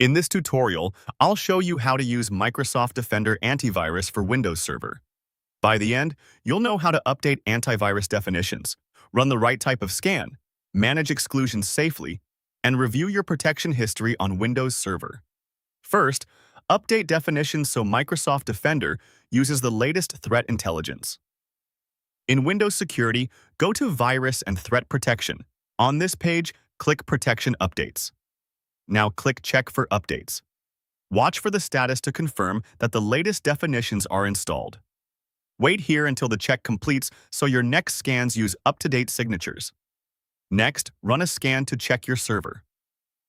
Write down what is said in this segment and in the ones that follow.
In this tutorial, I'll show you how to use Microsoft Defender Antivirus for Windows Server. By the end, you'll know how to update antivirus definitions, run the right type of scan, manage exclusions safely, and review your protection history on Windows Server. First, update definitions so Microsoft Defender uses the latest threat intelligence. In Windows Security, go to Virus and Threat Protection. On this page, click Protection Updates. Now click Check for updates. Watch for the status to confirm that the latest definitions are installed. Wait here until the check completes so your next scans use up-to-date signatures. Next, run a scan to check your server.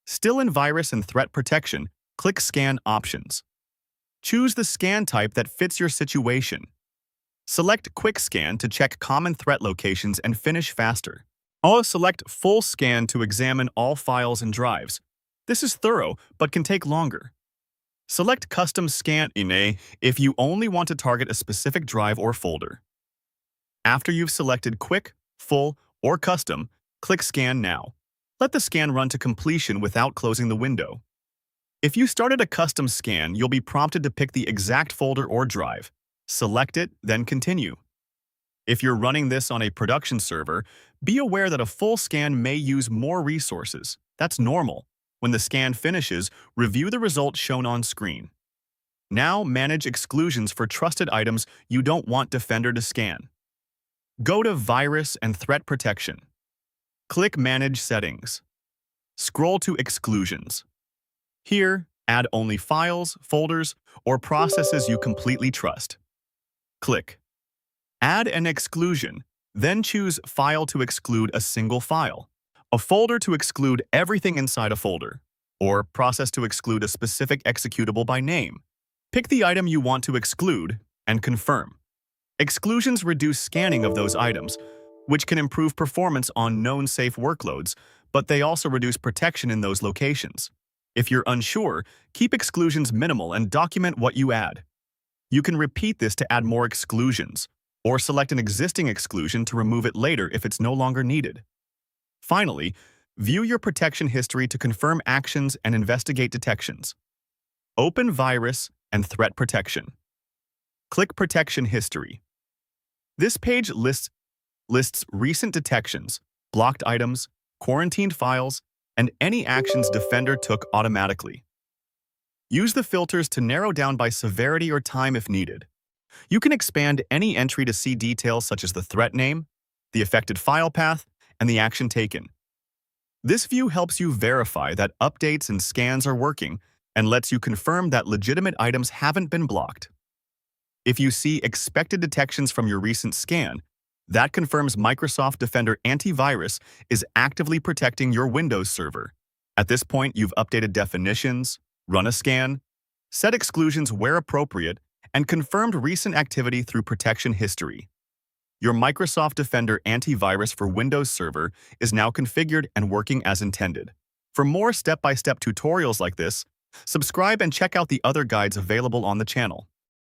Still in Virus and Threat Protection, click Scan Options. Choose the scan type that fits your situation. Select Quick Scan to check common threat locations and finish faster. Or select Full Scan to examine all files and drives. This is thorough, but can take longer. Select Custom Scan if you only want to target a specific drive or folder. After you've selected Quick, Full, or Custom, click Scan Now. Let the scan run to completion without closing the window. If you started a custom scan, you'll be prompted to pick the exact folder or drive. Select it, then continue. If you're running this on a production server, be aware that a full scan may use more resources. That's normal. When the scan finishes, review the results shown on screen. Now manage exclusions for trusted items you don't want Defender to scan. Go to Virus and Threat Protection. Click Manage Settings. Scroll to Exclusions. Here, add only files, folders, or processes you completely trust. Click Add an exclusion, then choose File to exclude a single file, a folder to exclude everything inside a folder, or process to exclude a specific executable by name. Pick the item you want to exclude and confirm. Exclusions reduce scanning of those items, which can improve performance on known safe workloads, but they also reduce protection in those locations. If you're unsure, keep exclusions minimal and document what you add. You can repeat this to add more exclusions, or select an existing exclusion to remove it later if it's no longer needed. Finally, view your protection history to confirm actions and investigate detections. Open Virus and Threat Protection. Click Protection History. This page lists recent detections, blocked items, quarantined files, and any actions Defender took automatically. Use the filters to narrow down by severity or time if needed. You can expand any entry to see details such as the threat name, the affected file path, and the action taken. This view helps you verify that updates and scans are working and lets you confirm that legitimate items haven't been blocked. If you see expected detections from your recent scan, that confirms Microsoft Defender Antivirus is actively protecting your Windows server. At this point, you've updated definitions, run a scan, set exclusions where appropriate, and confirmed recent activity through protection history. Your Microsoft Defender Antivirus for Windows Server is now configured and working as intended. For more step-by-step tutorials like this, subscribe and check out the other guides available on the channel.